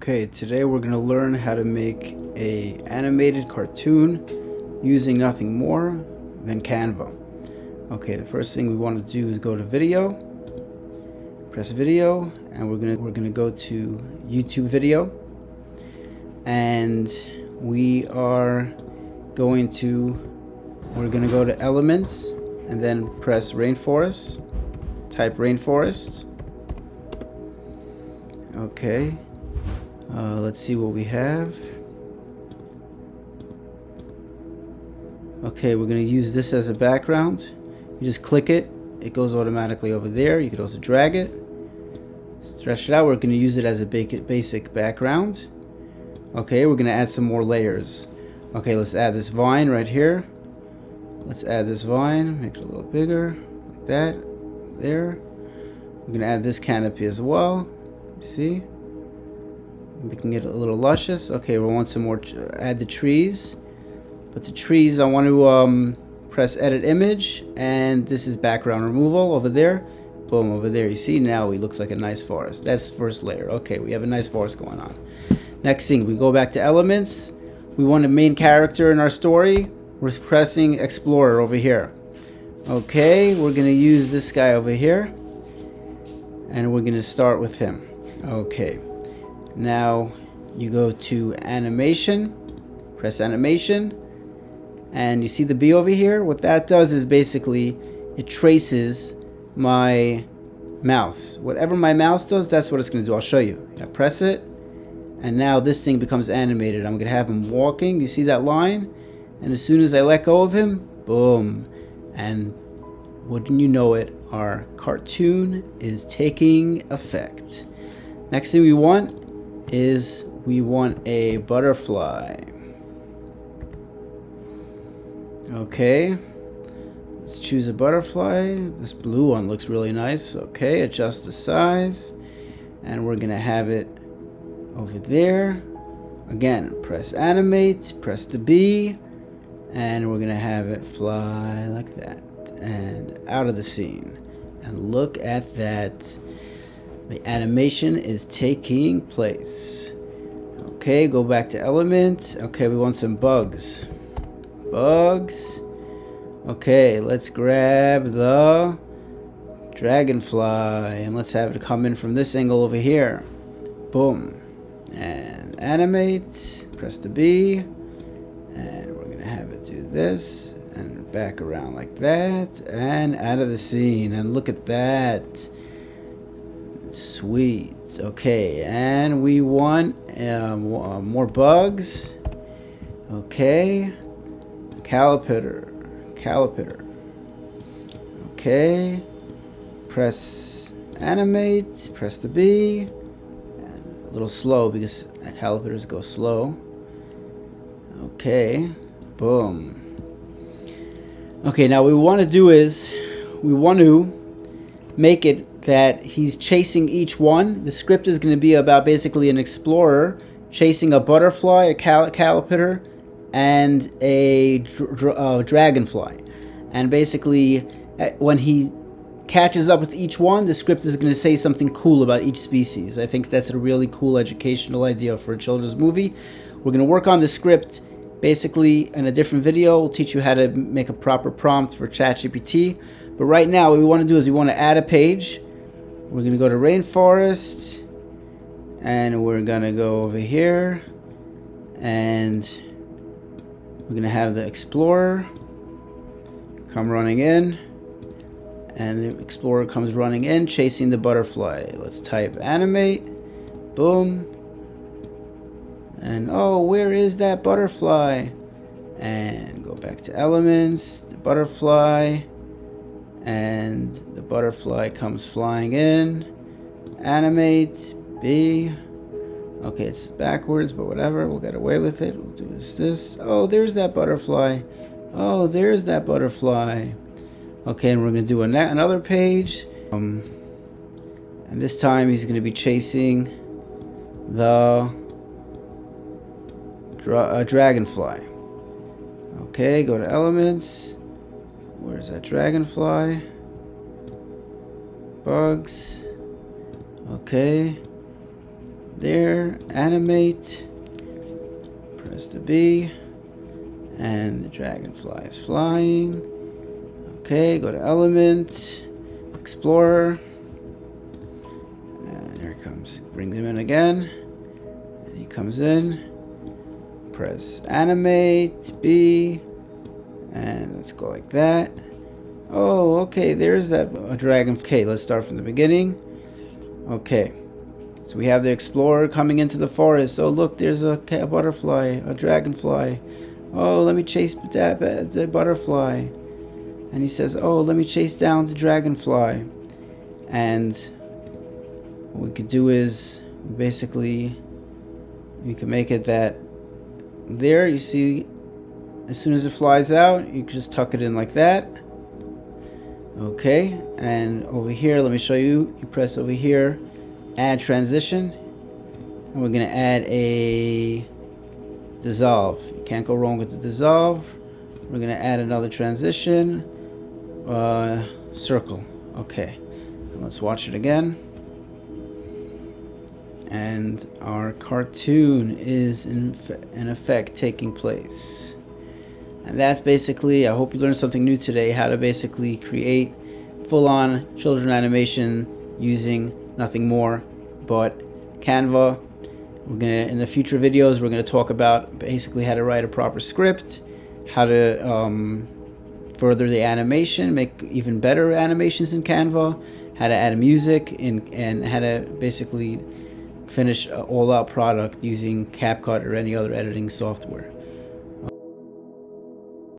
Okay, today we're going to learn how to make a animated cartoon using nothing more than Canva. Okay, the first thing we want to do is go to video, press video, and we're gonna go to YouTube video, and we're gonna go to elements and then press rainforest, type rainforest. Okay. Let's see what we have. Okay, we're going to use this as a background. You just click it, it goes automatically over there. You could also drag it, stretch it out. We're going to use it as a basic background. Okay, we're going to add some more layers. Okay, let's add this vine right here. Let's add this vine, make it a little bigger, like that, there. We're going to add this canopy as well. See? We can get a little luscious. Okay, we want some more, add the trees. But the trees, I want to press edit image, and this is background removal over there. Boom, over there. You see, now he looks like a nice forest. That's the first layer. Okay, we have a nice forest going on. Next thing, we go back to elements. We want a main character in our story. We're pressing explorer over here. Okay, we're going to use this guy over here, and we're going to start with him. Okay. Now you go to animation, press animation, and you see the B over here. What that does is basically it traces my mouse. Whatever my mouse does, that's what it's going to do. I'll show you. I press it, and now this thing becomes animated. I'm going to have him walking. You see that line? And as soon as I let go of him, boom. And wouldn't you know it, our cartoon is taking effect. Next thing we want is we want a butterfly. Okay, let's choose a butterfly. This blue one looks really nice. Okay, adjust the size, and we're gonna have it over there. Again, press animate, press the B, and we're gonna have it fly like that and out of the scene. And look at that. The animation is taking place. Okay, go back to element. Okay, we want some bugs. Bugs. Okay, let's grab the dragonfly and let's have it come in from this angle over here. Boom. And animate. Press the B. And we're gonna have it do this and back around like that and out of the scene. And look at that. Sweet. Okay, and we want more bugs. Okay, caliper. Okay, press animate, press the B. And a little slow because calipers go slow. Okay, boom. Okay, now what we want to do is we want to make it that he's chasing each one. The script is going to be about basically an explorer chasing a butterfly, a caliper, and a dragonfly. And basically, when he catches up with each one, the script is going to say something cool about each species. I think that's a really cool educational idea for a children's movie. We're going to work on the script basically in a different video. We'll teach you how to make a proper prompt for ChatGPT. But right now, what we want to do is we want to add a page. We're going to go to rainforest, and we're going to go over here, and we're going to have the explorer come running in, and the explorer comes running in, chasing the butterfly. Let's type animate, boom, and oh, where is that butterfly? And go back to elements, the butterfly, and the butterfly comes flying in. Animate, B. Okay, it's backwards, but whatever, we'll get away with it. We'll do this. Oh, there's that butterfly. Oh, there's that butterfly. Okay, and we're going to do another page. And this time he's going to be chasing the dragonfly. Okay, go to elements. Where's that dragonfly? Bugs. Okay. there, animate, press the B, and the dragonfly is flying. Okay, go to element, explorer, and here it comes. Brings him in again, and he comes in. Press animate, B, and let's go like that. Oh, okay, there's that dragon. Okay, let's start from the beginning. Okay, so we have the explorer coming into the forest. Oh, look, there's a butterfly, a dragonfly. Oh, let me chase the butterfly. And he says, oh, let me chase down the dragonfly. And what we could do is basically, you can make it that there, you see, as soon as it flies out, you can just tuck it in like that. Okay, and over here, let me show you. You press over here, add transition, and we're going to add a dissolve. You can't go wrong with the dissolve. We're going to add another transition, circle. Okay, and let's watch it again. And our cartoon is in effect taking place. And that's basically, I hope you learned something new today, how to basically create full-on children animation using nothing more but Canva. In the future videos, we're gonna talk about basically how to write a proper script, how to further the animation, make even better animations in Canva, how to add music, and how to basically finish an all-out product using CapCut or any other editing software.